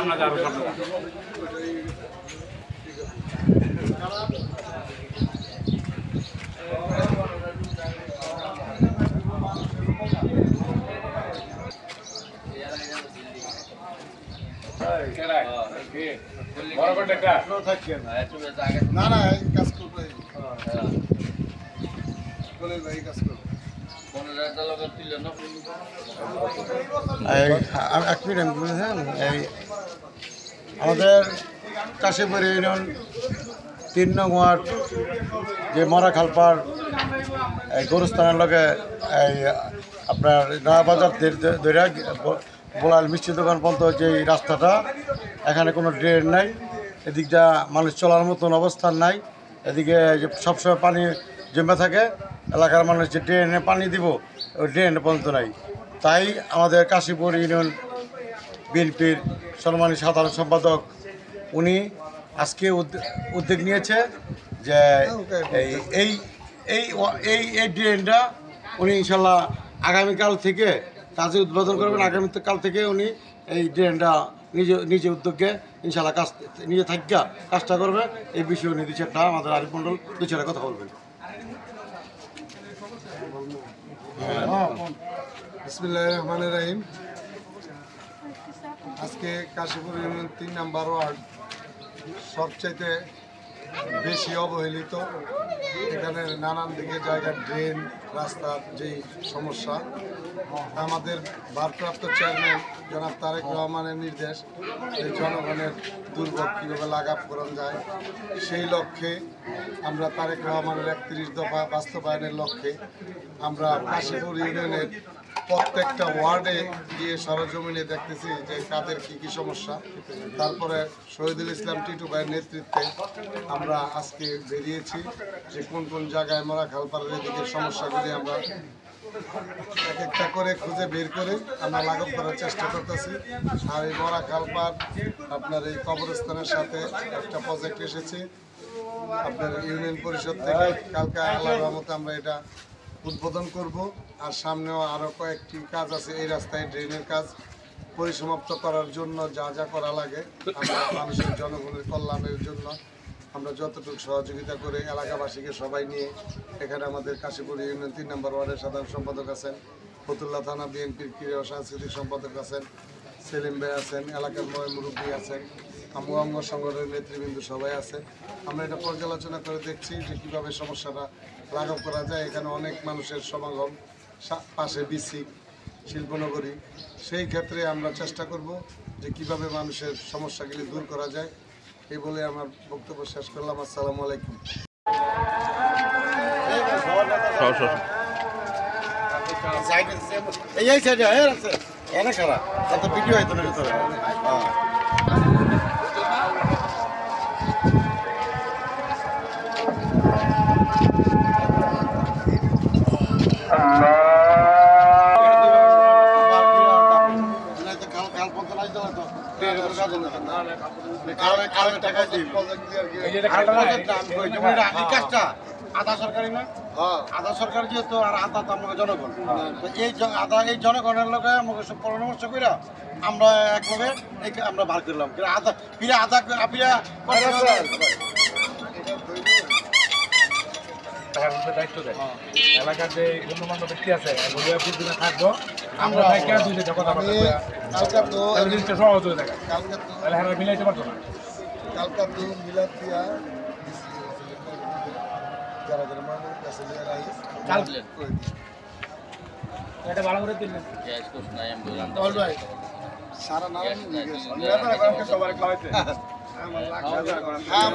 আপনাকে আরো সামনে না না কাজ করবে কাজ করবে আমাদের কাশীপুর ইউনিয়ন ৩ নং ওয়ার্ড যে মরা খালপার গরুস্থানের লগে আপনার নয়াবাজার ধরে বোলাল মিষ্টি দোকান পর্যন্ত যে রাস্তাটা, এখানে কোনো ড্রেন নাই, এদিকটা মানুষ চলার মতন অবস্থান নাই, এদিকে যে সবসময় পানি জমে থাকে, এলাকার মানুষ যে ড্রেনে পানি দিব ওই ড্রেন পর্যন্ত নাই। তাই আমাদের কাশীপুর ইউনিয়ন বিএনপির সম্মানিত সাধারণ সম্পাদক উনি আজকে উদ্যোগ নিয়েছে যে এই এই এই এই ড্রেনটা উনি ইনশাল্লাহ আগামীকাল থেকে কাজে উদ্বোধন করবেন। আগামীকাল থেকে উনি এই ড্রেনটা নিজে উদ্যোগে ইনশাল্লাহ কাজ নিজে থাকিয়া কাজটা করবে। এই বিষয়ে উনি 2-4টা আমাদের আরিফ মণ্ডল 2-4টা কথা বলবেন। বিসমিল্লাহির রহমানির রহিম। আজকে কাশীপুর ইউনিয়ন 3 নম্বর ওয়ার্ড সবচাইতে বেশি অবহেলিত। এখানে নানান দিকে জায়গা ড্রেন রাস্তার যেই সমস্যা, আমাদের ভারপ্রাপ্ত চেয়ারম্যান জনাব তারেক রহমানের নির্দেশ এই জনগণের দুর্ভোগ কীভাবে লাঘব করা যায় সেই লক্ষ্যে আমরা তারেক রহমানের 31 দফা বাস্তবায়নের লক্ষ্যে আমরা কাশীপুর ইউনিয়নের প্রত্যেকটা ওয়ার্ডে গিয়ে সরজমিনে দেখতেছি যে কাদের কী সমস্যা। তারপরে শহীদুল ইসলাম টিটু ভাইয়ের নেতৃত্বে আমরা আজকে বেরিয়েছি যে কোন কোন জায়গায় মরা খালপাড়ের এদিকে সমস্যাগুলি আমরা এক একটা করে খুঁজে বের করে আমরা লাঘব করার চেষ্টা করতেছি। আর এই মরা খালপাড় আপনার এই কবরস্থানের সাথে একটা প্রজেক্ট এসেছে আপনার ইউনিয়ন পরিষদ থেকে। কালকে আল্লাহর রহমতে আমরা এটা উদ্বোধন করব। আর সামনেও আরও কয়েকটি কাজ আছে, এই রাস্তায় ড্রেনের কাজ পরিসমাপ্ত করার জন্য যা যা করা লাগে আমরা মানুষের জনগণের কল্যাণের জন্য আমরা যতটুকু সহযোগিতা করে এলাকাবাসীকে সবাই নিয়ে এখানে আমাদের কাশীপুর ইউনিয়ন 3 নম্বর ওয়ার্ডের সাধারণ সম্পাদক আছেন, ফতুল্লা থানা বিএনপির ক্রীড়া ও সাংস্কৃতিক সম্পাদক আছেন, সেলিম ভাই আছেন, এলাকার মুরব্বী আছেন, অঙ্গ সংগঠনের নেতৃবৃন্দ সবাই আছেন। আমরা এটা পর্যালোচনা করে দেখছি যে কীভাবে সমস্যাটা লাঘব করা যায়। এখানে অনেক মানুষের সমাগম, পাশে বিসি শিল্পনগরী, সেই ক্ষেত্রে আমরা চেষ্টা করব যে কিভাবে মানুষের সমস্যাগুলি দূর করা যায়। এই বলে আমার বক্তব্য শেষ করলাম। আসসালামু আলাইকুম। আধা সরকারি না, আধা সরকার যেহেতু আর আধা তো আমাকে জনগণ, এই জনগণের লোকে আমাকে সব পরামর্শ করে আমরা একভাবে আমরা বার করলাম। আধা ফিরে আধা ফিরে দায়িত্ব দেয় এলাকার যে গণ্যমান্য ব্যক্তি আছে থাকবো আমরা জিনিসটা সহজ হয়ে থাকে, তাহলে মিলাইতে পারতো না। কালকা তো মিলাদ দিয়া যারা যারা মানুষ কাছে নিয়ে রাইস এটা ভালো করে দিলেন সারা নাম সবার খাওয়াইতে হ্যাঁ